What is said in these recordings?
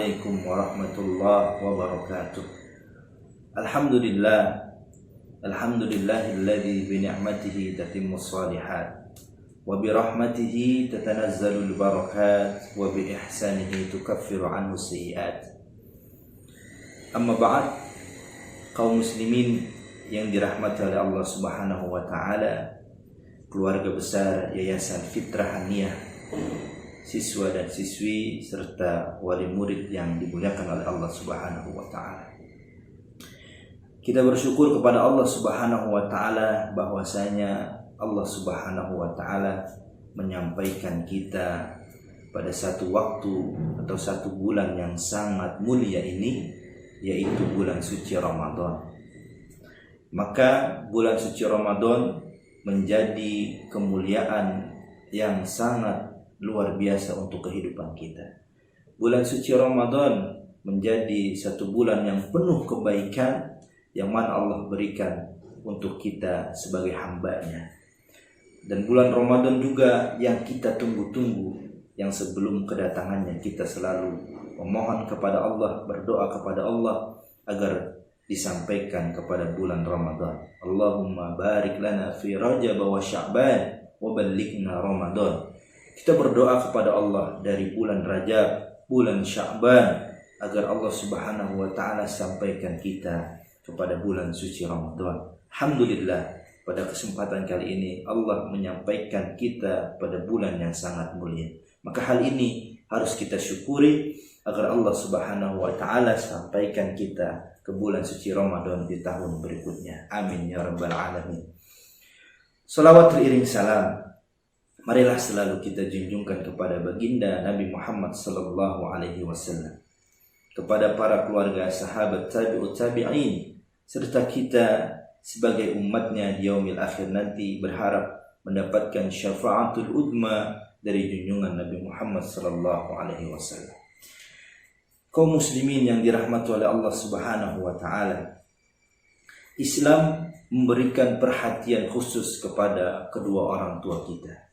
Assalamualaikum warahmatullahi wabarakatuh. Alhamdulillahilladzi bi ni'matihi tatimmus shalihat wa bi rahmatihi tatanazzalul barakat wa bi ihsanihi tukaffiru anhu sayyi'at. Amma ba'd, kaum muslimin yang dirahmati oleh Allah Subhanahu wa taala, keluarga besar Yayasan Fitrah Haniyah, siswa dan siswi serta wali murid yang dimuliakan oleh Allah Subhanahu wa taala. Kita bersyukur kepada Allah Subhanahu wa taala bahwasanya Allah Subhanahu wa taala menyampaikan kita pada satu waktu atau satu bulan yang sangat mulia ini, yaitu bulan suci Ramadan. Maka bulan suci Ramadan menjadi kemuliaan yang sangat luar biasa untuk kehidupan kita. Bulan suci Ramadan menjadi satu bulan yang penuh kebaikan yang mana Allah berikan untuk kita sebagai hamba-Nya. Dan bulan Ramadan juga yang kita tunggu-tunggu, yang sebelum kedatangannya kita selalu memohon kepada Allah, berdoa kepada Allah agar disampaikan kepada bulan Ramadan. Allahumma barik lana fi Rajab wa Sya'ban wa ballighna Ramadan. Kita berdoa kepada Allah dari bulan Rajab, bulan Sya'ban, agar Allah Subhanahu wa taala sampaikan kita kepada bulan suci Ramadan. Alhamdulillah, pada kesempatan kali ini Allah menyampaikan kita pada bulan yang sangat mulia. Maka hal ini harus kita syukuri agar Allah Subhanahu wa taala sampaikan kita ke bulan suci Ramadan di tahun berikutnya. Amin ya rabbal alamin. Salawat teriring salam, marilah selalu kita junjungkan kepada baginda Nabi Muhammad sallallahu alaihi wasallam, kepada para keluarga, sahabat, tabi'ut tabi'in, serta kita sebagai umatnya di yaumil akhir nanti berharap mendapatkan syafaatul udma dari junjungan Nabi Muhammad sallallahu alaihi wasallam. Kaum muslimin yang dirahmati oleh Allah Subhanahu wa taala, Islam memberikan perhatian khusus kepada kedua orang tua kita.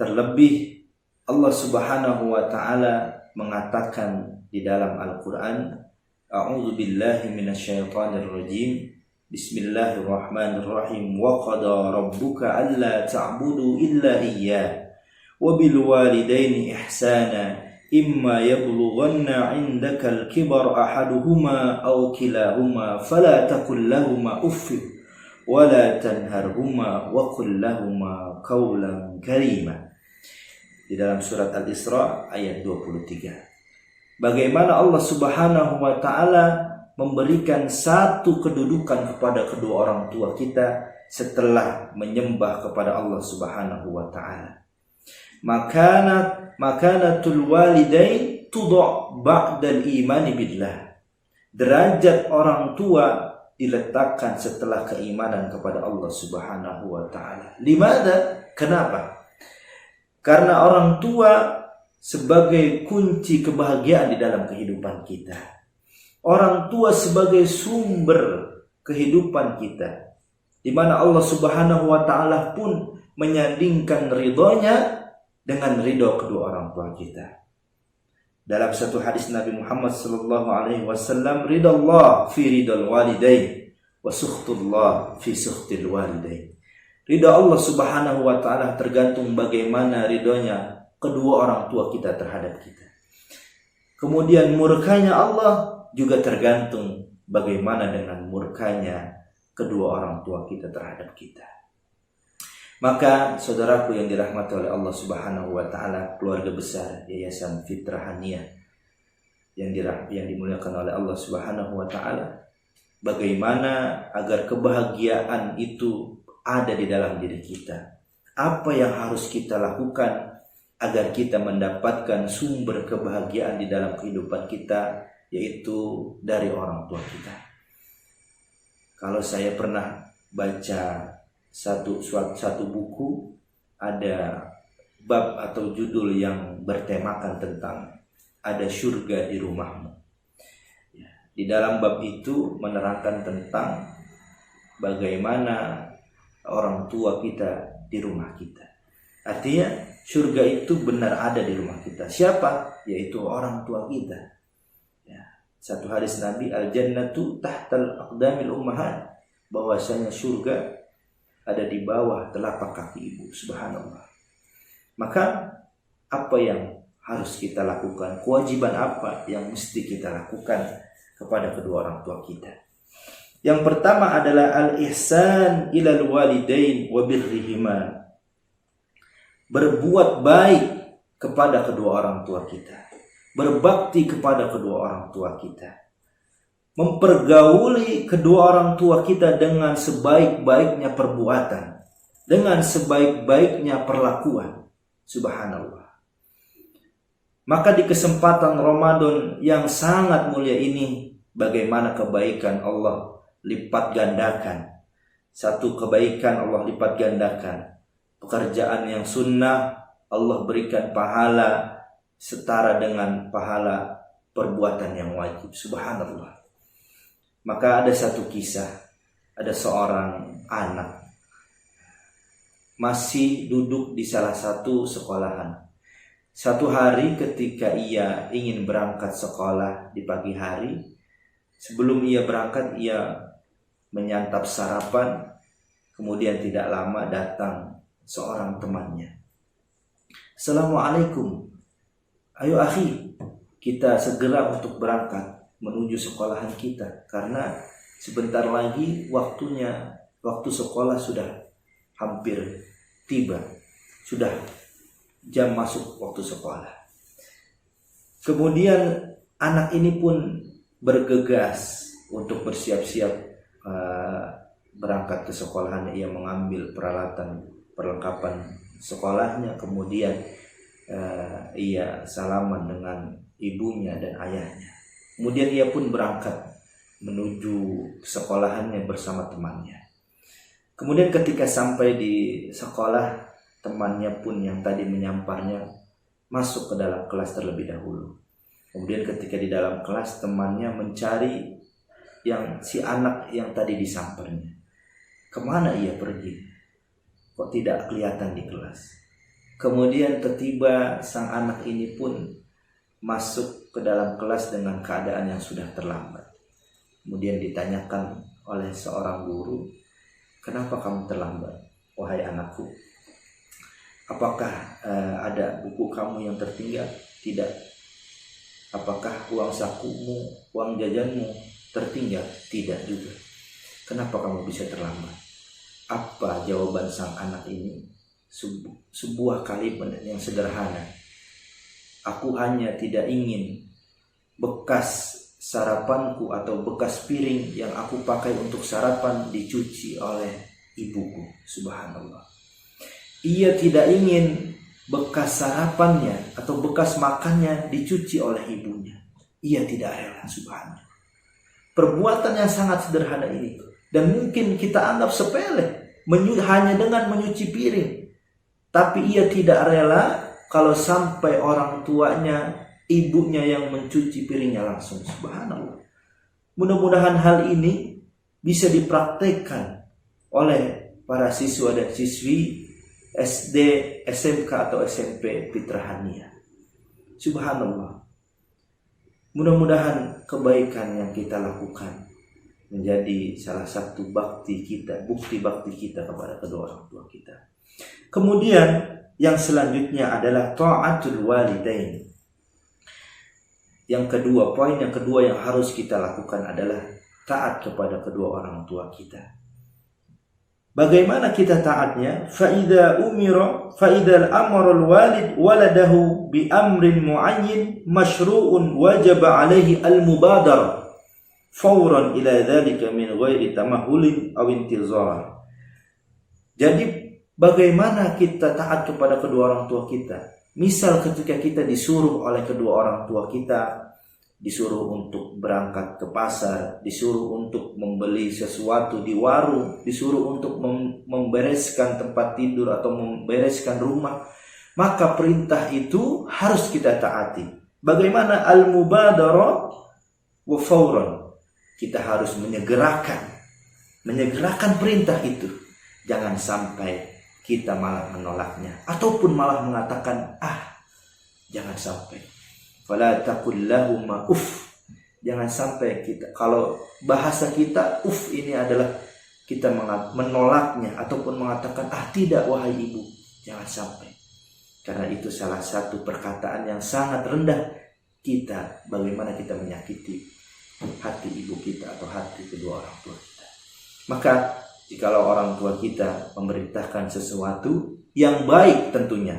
Terlebih Allah Subhanahu wa taala mengatakan di dalam Al-Qur'an, A'udzu billahi minasyaitonir rajim. Bismillahirrahmanirrahim. Wa qada rabbuka alla ta'budu illa iyyah wa bil walidaini ihsana imma yablughanna 'indakal kibar ahaduhuma aw kilahuma fala taqul lahumu uff wa la tanharhuma wa qul lahumu qawlan karima. Di dalam surat Al-Isra ayat 23. Bagaimana Allah Subhanahu wa taala memberikan satu kedudukan kepada kedua orang tua kita setelah menyembah kepada Allah Subhanahu wa taala. Makanatul walidain tud'a ba'dal imani billah. Derajat orang tua diletakkan setelah keimanan kepada Allah Subhanahu wa taala. Limada? Kenapa? Karena orang tua sebagai kunci kebahagiaan di dalam kehidupan kita. Orang tua sebagai sumber kehidupan kita, di mana Allah Subhanahu wa taala pun menyandingkan ridhonya dengan ridho kedua orang tua kita. Dalam satu hadis Nabi Muhammad sallallahu alaihi wasallam, ridallah fi ridal walidain wa sukhtullah fi sukhtil walidain. Ridha Allah Subhanahu wa taala tergantung bagaimana ridhonya kedua orang tua kita terhadap kita. Kemudian murkanya Allah juga tergantung bagaimana dengan murkanya kedua orang tua kita terhadap kita. Maka saudaraku yang dirahmati oleh Allah Subhanahu wa taala, keluarga besar Yayasan Fitrah Haniyah yang dimuliakan oleh Allah Subhanahu wa taala, bagaimana agar kebahagiaan itu ada di dalam diri kita? Apa yang harus kita lakukan agar kita mendapatkan sumber kebahagiaan di dalam kehidupan kita, yaitu dari orang tua kita? Kalau saya pernah baca satu buku, ada bab atau judul yang bertemakan tentang ada surga di rumahmu. Di dalam bab itu menerangkan tentang bagaimana orang tua kita di rumah kita. Artinya surga itu benar ada di rumah kita. Siapa? yaitu orang tua kita. Ya. Satu hadis Nabi, al-jannatu tahtal aqdamil ummahat, bahwasanya surga ada di bawah telapak kaki ibu. Subhanallah. Maka apa yang harus kita lakukan? Kewajiban apa yang mesti kita lakukan kepada kedua orang tua kita? Yang pertama adalah al-ihsan ilal walidain wa birrihima. Berbuat baik kepada kedua orang tua kita. Berbakti kepada kedua orang tua kita. Mempergauli kedua orang tua kita dengan sebaik-baiknya perbuatan, dengan sebaik-baiknya perlakuan. Subhanallah. Maka di kesempatan Ramadan yang sangat mulia ini, bagaimana kebaikan Allah lipat gandakan. Satu kebaikan Allah lipat gandakan. Pekerjaan yang sunnah Allah berikan pahala setara dengan pahala perbuatan yang wajib. Subhanallah. Maka ada satu kisah, ada seorang anak masih duduk di salah satu sekolahan. Satu hari ketika ia ingin berangkat sekolah di pagi hari, sebelum ia berangkat ia menyantap sarapan. Kemudian tidak lama datang seorang temannya. Assalamualaikum. Ayo akhi, kita segera untuk berangkat menuju sekolahan kita, karena sebentar lagi waktu sekolah sudah hampir tiba, sudah jam masuk waktu sekolah. Kemudian anak ini pun bergegas untuk bersiap-siap berangkat ke sekolahannya. Ia mengambil perlengkapan sekolahnya, kemudian ia salaman dengan ibunya dan ayahnya. Kemudian ia pun berangkat menuju sekolahannya bersama temannya. Kemudian ketika sampai di sekolah, temannya pun yang tadi menyamparnya masuk ke dalam kelas terlebih dahulu. Kemudian ketika di dalam kelas, temannya mencari si anak yang tadi disamparnya. Kemana ia pergi? Kok tidak kelihatan di kelas? Kemudian tiba sang anak ini pun masuk ke dalam kelas dengan keadaan yang sudah terlambat. Kemudian ditanyakan oleh seorang guru, "Kenapa kamu terlambat, wahai anakku? Apakah ada buku kamu yang tertinggal?" "Tidak." "Apakah uang sakumu, uang jajanmu tertinggal?" "Tidak juga." "Kenapa kamu bisa terlambat?" Apa jawaban sang anak ini? Sebuah kalimat yang sederhana. "Aku hanya tidak ingin bekas sarapanku atau bekas piring yang aku pakai untuk sarapan dicuci oleh ibuku." Subhanallah. Ia tidak ingin bekas sarapannya atau bekas makannya dicuci oleh ibunya. Ia tidak rela. Subhanallah. Perbuatan yang sangat sederhana ini, dan mungkin kita anggap sepele, hanya dengan menyuci piring. Tapi ia tidak rela kalau sampai orang tuanya, ibunya yang mencuci piringnya langsung. Subhanallah. Mudah-mudahan hal ini bisa dipraktekkan oleh para siswa dan siswi SD, SMK atau SMP Fitrahania. Subhanallah. Mudah-mudahan kebaikan yang kita lakukan menjadi salah satu bukti bakti kita kepada kedua orang tua kita. Kemudian yang selanjutnya adalah ta'atul walidain. Poin yang kedua yang harus kita lakukan adalah taat kepada kedua orang tua kita. Bagaimana kita taatnya? Fa'idha amara al-walid waladahu bi amrin mu'ayyin masyru'un wajaba alaihi al-mubadara fawran ila dhalika min ghairi tamahulin aw intizar. Jadi bagaimana kita taat kepada kedua orang tua kita? Misal ketika kita disuruh oleh kedua orang tua kita, disuruh untuk berangkat ke pasar, disuruh untuk membeli sesuatu di warung, disuruh untuk membereskan tempat tidur atau membereskan rumah, maka perintah itu harus kita taati. Bagaimana al-mubadara wa fawran? Kita harus menyegerakan perintah itu. Jangan sampai kita malah menolaknya ataupun malah mengatakan, jangan sampai. Fala taqul lahuma uff. Jangan sampai kita, kalau bahasa kita uff ini adalah kita menolaknya ataupun mengatakan tidak wahai ibu. Jangan sampai. Karena itu salah satu perkataan yang sangat rendah kita, bagaimana kita menyakiti hati ibu kita atau hati kedua orang tua kita. Maka jikalau orang tua kita memerintahkan sesuatu yang baik tentunya,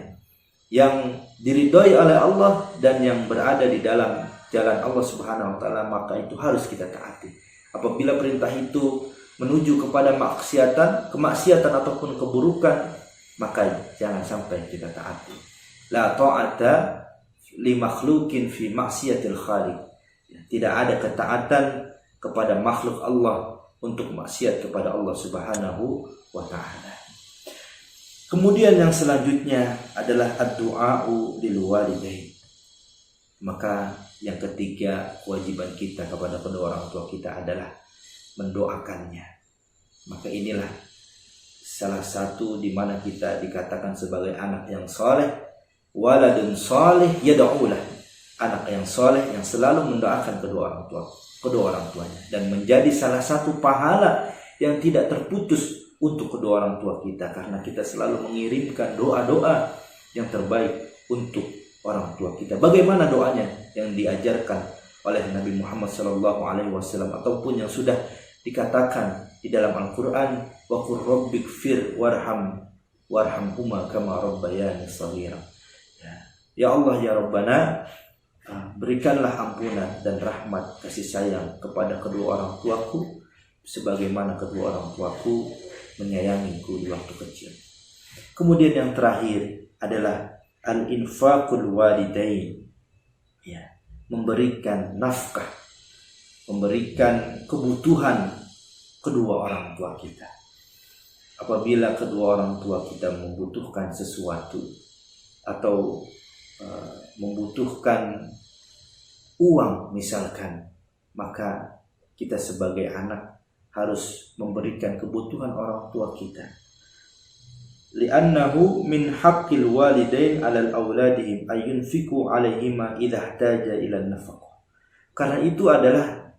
yang diridhoi oleh Allah dan yang berada di dalam jalan Allah Subhanahu wa taala, maka itu harus kita taati. Apabila perintah itu menuju kepada kemaksiatan ataupun keburukan, maka jangan sampai kita taati. La ta'ata li makhluqin fi maksiatil khaliq. Tidak ada ketaatan kepada makhluk Allah untuk maksiat kepada Allah Subhanahu wa taala. Kemudian yang selanjutnya adalah ad-du'a'u lil walidain. Maka yang ketiga, kewajiban kita kepada kedua orang tua kita adalah mendoakannya. Maka inilah salah satu di mana kita dikatakan sebagai anak yang soleh, waladun soleh yad'ulah, anak yang soleh yang selalu mendoakan kedua orang tuanya, dan menjadi salah satu pahala yang tidak terputus untuk kedua orang tua kita, karena kita selalu mengirimkan doa-doa yang terbaik untuk orang tua kita. Bagaimana doanya yang diajarkan oleh Nabi Muhammad SAW ataupun yang sudah dikatakan di dalam Al-Quran, wa qur rabbighfir warhamhuma kama rabbayani shaghira. Ya Allah ya Rabbana, berikanlah ampunan dan rahmat kasih sayang kepada kedua orang tuaku sebagaimana kedua orang tuaku menyayangiku di waktu kecil. Kemudian yang terakhir adalah al-infaqul walidain, ya, memberikan nafkah, memberikan kebutuhan kedua orang tua kita. Apabila kedua orang tua kita membutuhkan sesuatu atau membutuhkan uang misalkan, maka kita sebagai anak harus memberikan kebutuhan orang tua kita. Li'annahu min haqqil walidain 'alal auladihim ayunfiqu 'alaihima idza ihtaja ila nafaqah. Karena itu adalah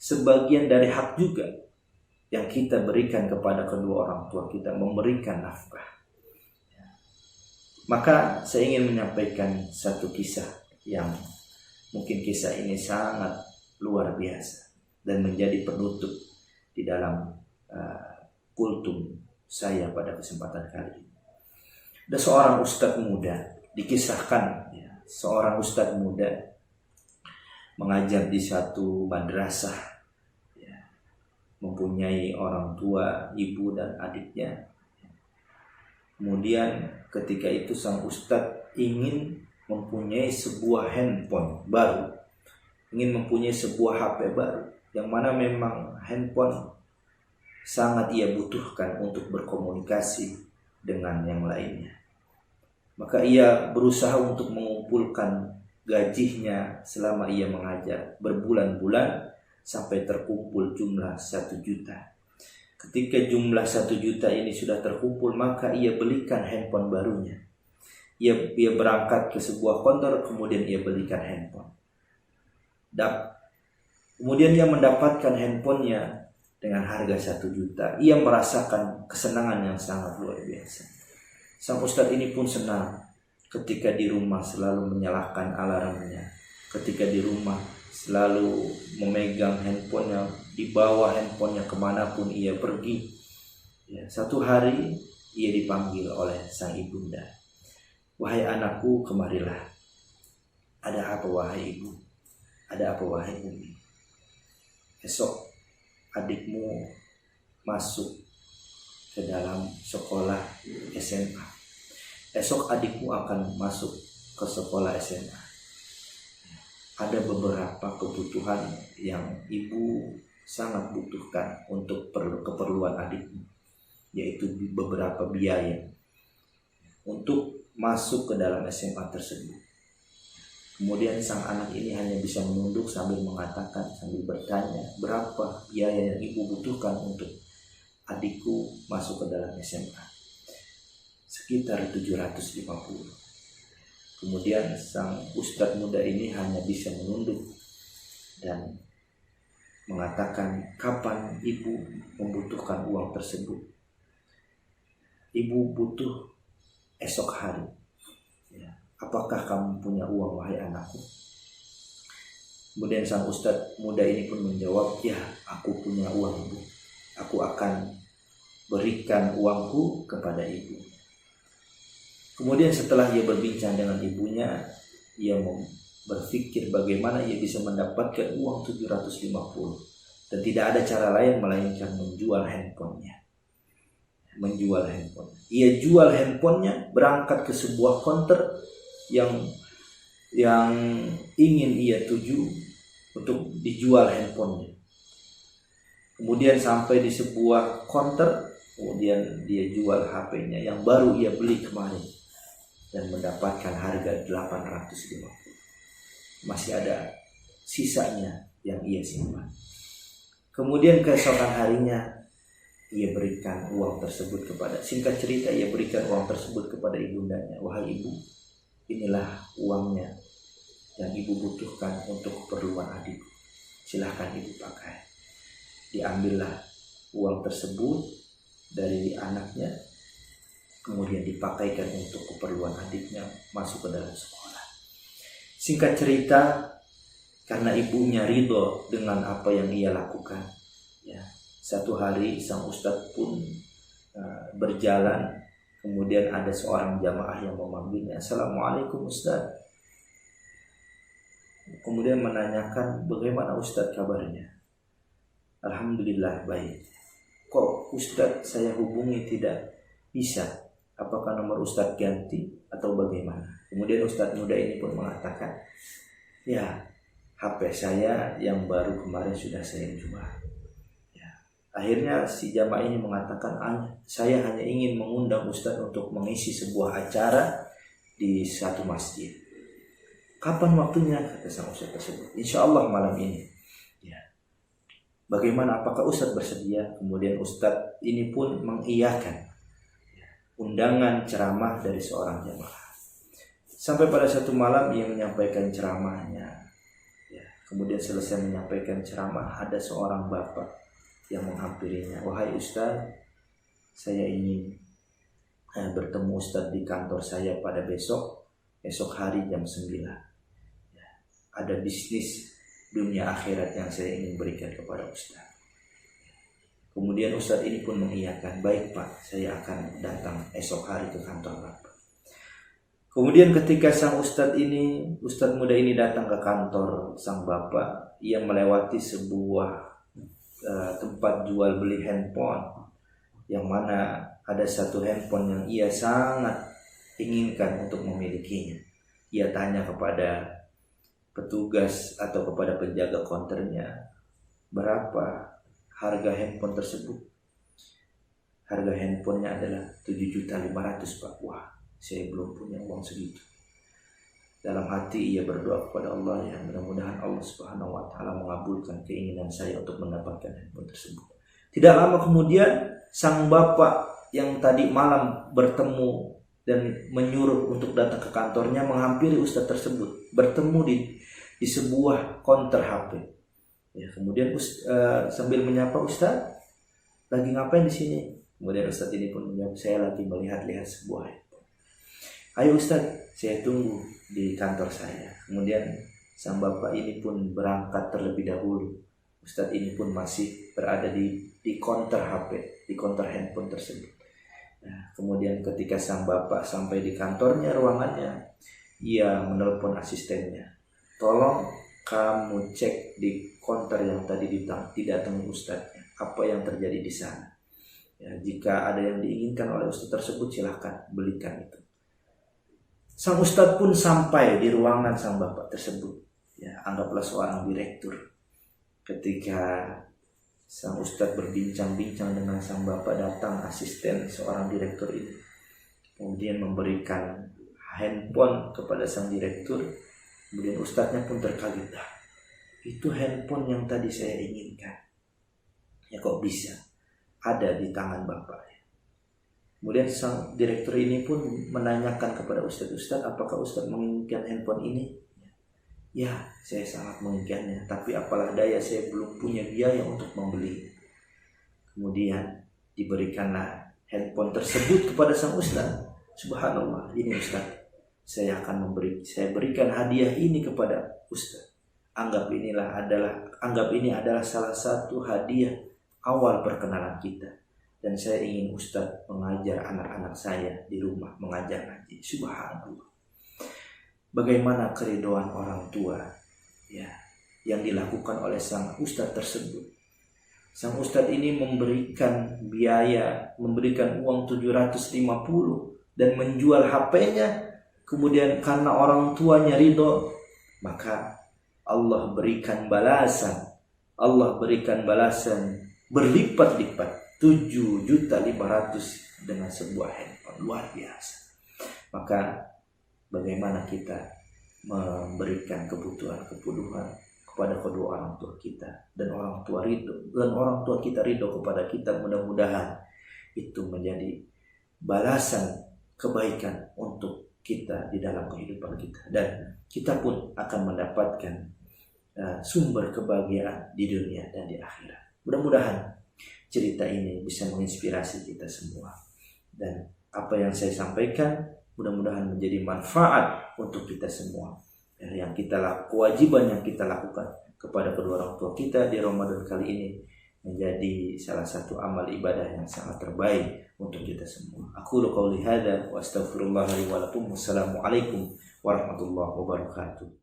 sebagian dari hak juga yang kita berikan kepada kedua orang tua kita, memberikan nafkah. Maka saya ingin menyampaikan satu kisah yang mungkin kisah ini sangat luar biasa dan menjadi penutup di dalam kultum saya pada kesempatan kali ini. Ada seorang ustadz muda, dikisahkan ya, seorang ustadz muda mengajar di satu madrasah, ya, mempunyai orang tua, ibu dan adiknya. Kemudian ketika itu sang ustadz ingin mempunyai sebuah handphone baru, ingin mempunyai sebuah HP baru, yang mana memang handphone sangat ia butuhkan untuk berkomunikasi dengan yang lainnya. Maka ia berusaha untuk mengumpulkan gajinya selama ia mengajar berbulan-bulan sampai terkumpul jumlah 1 juta. Ketika jumlah 1 juta ini sudah terkumpul, maka ia belikan handphone barunya. Ia berangkat ke sebuah kantor, kemudian ia belikan handphone. Kemudian ia mendapatkan handphonenya dengan harga 1 juta. Ia merasakan kesenangan yang sangat luar biasa. Sang ustadz ini pun senang ketika di rumah selalu menyalakan alarmnya. Ketika di rumah selalu memegang handphonenya, dibawa handphonenya kemanapun ia pergi. Ya, satu hari ia dipanggil oleh sang ibunda. Wahai anakku, kemarilah. Ada apa wahai ibu? Ada apa wahai umi? Esok adikmu masuk ke dalam sekolah SMA. Esok adikmu akan masuk ke sekolah SMA. Ada beberapa kebutuhan yang ibu sangat butuhkan untuk keperluan adikmu, yaitu beberapa biaya untuk masuk ke dalam SMA tersebut. Kemudian sang anak ini hanya bisa menunduk sambil mengatakan, sambil bertanya, berapa biaya yang ibu butuhkan untuk adikku masuk ke dalam SMA? Sekitar 750. Kemudian sang ustadz muda ini hanya bisa menunduk dan mengatakan, kapan ibu membutuhkan uang tersebut? Ibu butuh esok hari. Ya. Apakah kamu punya uang, wahai anakku? Kemudian sang ustadz muda ini pun menjawab, ya, aku punya uang, ibu. Aku akan berikan uangku kepada ibu. Kemudian setelah ia berbincang dengan ibunya, ia berpikir bagaimana ia bisa mendapatkan uang 750. Dan tidak ada cara lain melainkan menjual handphonenya. Ia jual handphonenya, berangkat ke sebuah counter yang ingin ia tuju untuk dijual handphonenya. Kemudian sampai di sebuah counter, kemudian dia jual HP-nya yang baru ia beli kemarin dan mendapatkan harga 850. Masih ada sisanya yang ia simpan. Kemudian keesokan harinya ia berikan uang tersebut singkat cerita, ia berikan uang tersebut kepada ibundanya. Wahai ibu, inilah uangnya yang ibu butuhkan untuk keperluan adik. Silahkan ibu pakai. Diambillah uang tersebut dari anaknya, kemudian dipakaikan untuk keperluan adiknya masuk ke dalam sekolah. Singkat cerita, karena ibunya ridho dengan apa yang ia lakukan, ya, satu hari sang ustadz pun berjalan, kemudian ada seorang jamaah yang memanggilnya, Assalamualaikum Ustadz. Kemudian menanyakan, bagaimana Ustadz kabarnya? Alhamdulillah baik. Kok Ustadz saya hubungi tidak bisa? Apakah nomor Ustadz ganti atau bagaimana? Kemudian Ustadz muda ini pun mengatakan, ya, HP saya yang baru kemarin sudah saya jual. Ya. Akhirnya si jamaah ini mengatakan, saya hanya ingin mengundang Ustadz untuk mengisi sebuah acara di satu masjid. Kapan waktunya? Kata sang Ustadz tersebut. Insya Allah malam ini. Ya. Bagaimana? Apakah Ustadz bersedia? Kemudian Ustadz ini pun mengiyakan undangan ceramah dari seorang jamaah. Sampai pada satu malam ia menyampaikan ceramahnya. Ya, kemudian selesai menyampaikan ceramah, ada seorang bapak yang menghampirinya. Wahai Ustadz, saya ingin bertemu Ustadz di kantor saya pada esok hari jam 9. Ya, ada bisnis dunia akhirat yang saya ingin berikan kepada Ustadz. Kemudian Ustadz ini pun mengiyakan, baik Pak, saya akan datang esok hari ke kantor Bapak. Kemudian ketika sang Ustadz muda ini datang ke kantor sang Bapak, ia melewati sebuah tempat jual beli handphone, yang mana ada satu handphone yang ia sangat inginkan untuk memilikinya. Ia tanya kepada petugas atau kepada penjaga konternya, berapa harga handphone tersebut? Harga handphonenya adalah 7.500.000 Pak. Wah, saya belum punya uang segitu. Dalam hati ia berdoa kepada Allah, ya mudah-mudahan Allah Subhanahu wa taala mengabulkan keinginan saya untuk mendapatkan handphone tersebut. Tidak lama kemudian sang bapak yang tadi malam bertemu dan menyuruh untuk datang ke kantornya menghampiri ustadz tersebut, bertemu di sebuah konter HP. Ya, kemudian sambil menyapa, Ustaz, lagi ngapain di sini? Kemudian Ustaz ini pun menjawab, saya lagi melihat-lihat sebuah handphone. Ayo Ustaz, saya tunggu di kantor saya. Kemudian sang bapak ini pun berangkat terlebih dahulu. Ustaz ini pun masih berada di konter HP, di konter handphone tersebut. Nah, kemudian ketika sang bapak sampai di kantornya, ruangannya, ia menelpon asistennya. Tolong kamu cek di konter yang tadi didatangi ustadznya, apa yang terjadi di sana. Ya, jika ada yang diinginkan oleh ustadz tersebut, silahkan belikan itu. Sang ustadz pun sampai di ruangan sang bapak tersebut. Ya, anggaplah seorang direktur. Ketika sang ustadz berbincang-bincang dengan sang bapak, datang asisten seorang direktur ini, kemudian memberikan handphone kepada sang direktur. Kemudian ustadznya pun terkaget, itu handphone yang tadi saya inginkan. Ya kok bisa ada di tangan bapak? Kemudian sang direktur ini pun menanyakan kepada Ustadz, apakah Ustadz menginginkan handphone ini? Ya, saya sangat menginginkannya, tapi apalah daya saya belum punya biaya untuk membeli. Kemudian diberikanlah handphone tersebut kepada sang Ustadz. Subhanallah, ini Ustadz, saya berikan hadiah ini kepada Ustadz. Anggap ini adalah salah satu hadiah awal perkenalan kita. Dan saya ingin Ustadz mengajar anak-anak saya di rumah, mengajar ngaji. Subhanallah. Bagaimana keridhaan orang tua ya yang dilakukan oleh sang Ustadz tersebut. Sang Ustadz ini memberikan biaya, memberikan uang 750 dan menjual HP-nya. Kemudian karena orang tuanya ridho, maka Allah berikan balasan berlipat-lipat 7.500.000 dengan sebuah handphone. Luar biasa. Maka bagaimana kita memberikan kebutuhan kepada kedua orang tua kita, dan orang tua kita ridho kepada kita. Mudah-mudahan itu menjadi balasan kebaikan untuk kita di dalam kehidupan kita, dan kita pun akan mendapatkan sumber kebahagiaan di dunia dan di akhirat. Mudah-mudahan cerita ini bisa menginspirasi kita semua, dan apa yang saya sampaikan mudah-mudahan menjadi manfaat untuk kita semua. Kewajiban yang kita lakukan kepada kedua orang tua kita di Ramadan kali ini menjadi salah satu amal ibadah yang sangat terbaik untuk kita semua. Aku qouli hadza wa astaghfirullah li wa lakum. Wassalamualaikum warahmatullahi wabarakatuh.